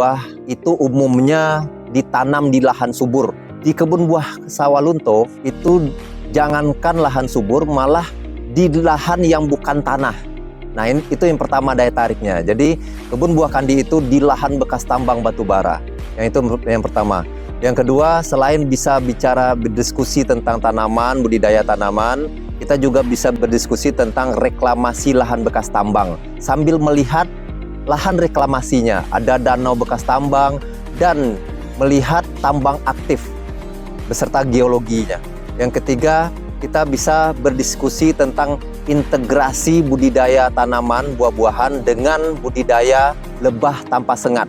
buah itu umumnya ditanam di lahan subur. Di kebun buah Sawalunto itu jangankan lahan subur, malah di lahan yang bukan tanah. Nah, itu yang pertama daya tariknya. Jadi kebun buah Kandi itu di lahan bekas tambang batu bara. Yang itu yang pertama. Yang kedua, selain bisa berdiskusi tentang tanaman, budidaya tanaman, kita juga bisa berdiskusi tentang reklamasi lahan bekas tambang. Sambil melihat lahan reklamasinya, ada danau bekas tambang, dan melihat tambang aktif beserta geologinya. Yang ketiga, kita bisa berdiskusi tentang integrasi budidaya tanaman buah-buahan dengan budidaya lebah tanpa sengat.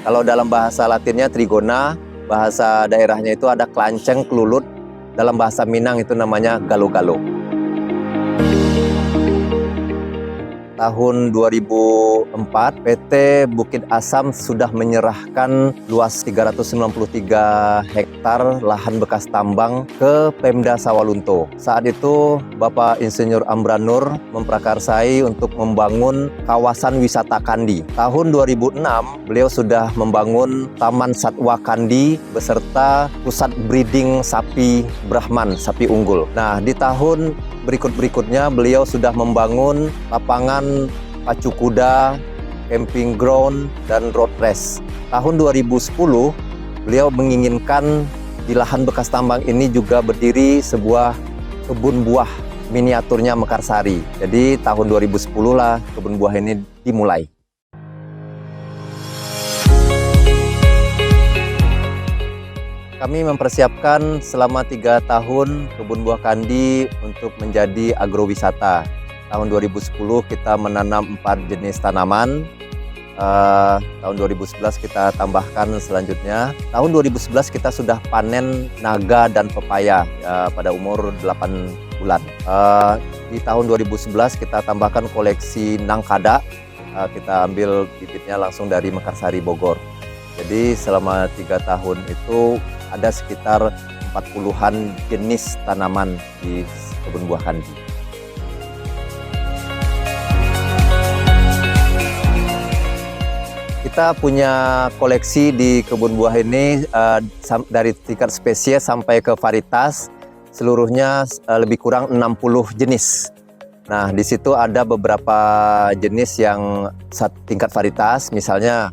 Kalau dalam bahasa Latinnya trigona, bahasa daerahnya itu ada kelanceng, kelulut, dalam bahasa Minang itu namanya galo-galo. Tahun 2004, PT Bukit Asam sudah menyerahkan luas 393 hektar lahan bekas tambang ke Pemda Sawalunto. Saat itu, Bapak Insinyur Ambranur memprakarsai untuk membangun kawasan wisata Kandi. Tahun 2006, beliau sudah membangun Taman Satwa Kandi beserta pusat breeding sapi Brahman, sapi unggul. Nah, di tahun berikutnya beliau sudah membangun lapangan pacu kuda, camping ground, dan road race. Tahun 2010 beliau menginginkan di lahan bekas tambang ini juga berdiri sebuah kebun buah miniaturnya Mekarsari. Jadi tahun 2010 lah kebun buah ini dimulai. Kami mempersiapkan selama 3 tahun kebun buah Kandi untuk menjadi agrowisata. Tahun 2010 kita menanam 4 jenis tanaman. Tahun 2011 kita tambahkan selanjutnya. Tahun 2011 kita sudah panen naga dan pepaya pada umur 8 bulan. Di tahun 2011 kita tambahkan koleksi nangkada. Kita ambil bibitnya langsung dari Mekarsari, Bogor. Jadi selama 3 tahun itu ada sekitar 40-an jenis tanaman di kebun buah Kandi. Kita punya koleksi di kebun buah ini dari tingkat spesies sampai ke varietas, seluruhnya lebih kurang 60 jenis. Nah, di situ ada beberapa jenis yang tingkat varietas, misalnya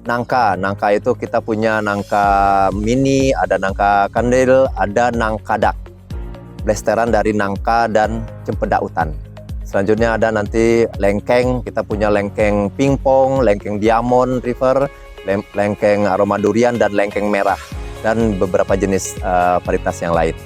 nangka itu kita punya nangka mini, ada nangka kandil, ada nangkadak, blasteran dari nangka dan cempedak hutan. Selanjutnya ada nanti lengkeng, kita punya lengkeng pingpong, lengkeng diamond river, lengkeng aroma durian, dan lengkeng merah, dan beberapa jenis varietas yang lain.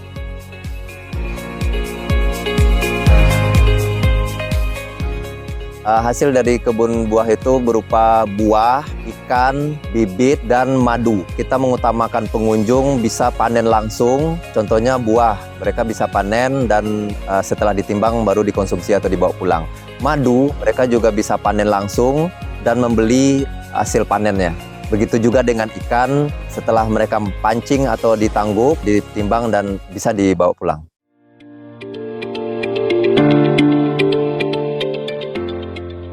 Hasil dari kebun buah itu berupa buah, ikan, bibit, dan madu. Kita mengutamakan pengunjung bisa panen langsung, contohnya buah. Mereka bisa panen dan setelah ditimbang baru dikonsumsi atau dibawa pulang. Madu, mereka juga bisa panen langsung dan membeli hasil panennya. Begitu juga dengan ikan, setelah mereka pancing atau ditangguk, ditimbang dan bisa dibawa pulang.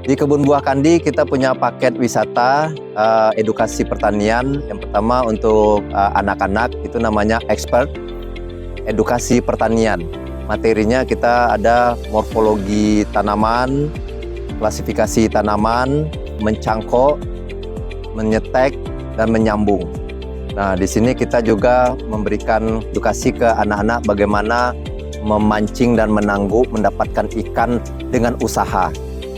Di kebun buah Kandi kita punya paket wisata edukasi pertanian. Yang pertama untuk anak-anak itu namanya expert edukasi pertanian. Materinya kita ada morfologi tanaman, klasifikasi tanaman, mencangkok, menyetek, dan menyambung. Nah, di sini kita juga memberikan edukasi ke anak-anak bagaimana memancing dan menangguk mendapatkan ikan dengan usaha.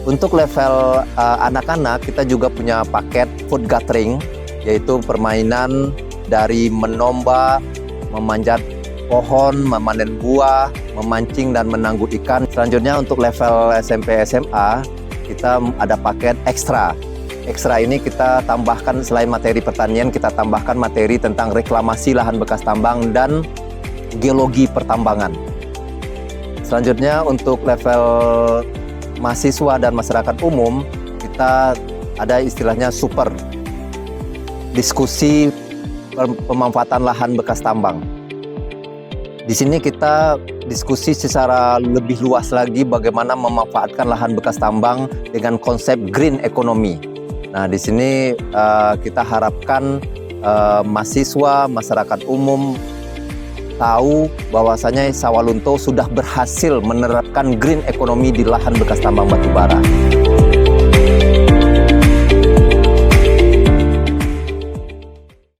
Untuk level anak-anak kita juga punya paket food gathering, yaitu permainan dari menomba, memanjat pohon, memanen buah, memancing dan menangguk ikan. Selanjutnya untuk level SMP SMA kita ada paket ekstra. Ekstra ini kita tambahkan selain materi pertanian, kita tambahkan materi tentang reklamasi lahan bekas tambang dan geologi pertambangan. Selanjutnya untuk level mahasiswa dan masyarakat umum, kita ada istilahnya super diskusi pemanfaatan lahan bekas tambang. Di sini kita diskusi secara lebih luas lagi bagaimana memanfaatkan lahan bekas tambang dengan konsep green economy. Nah, di sini kita harapkan mahasiswa, masyarakat umum tahu bahwasanya Sawalunto sudah berhasil menerapkan green economy di lahan bekas tambang batu bara.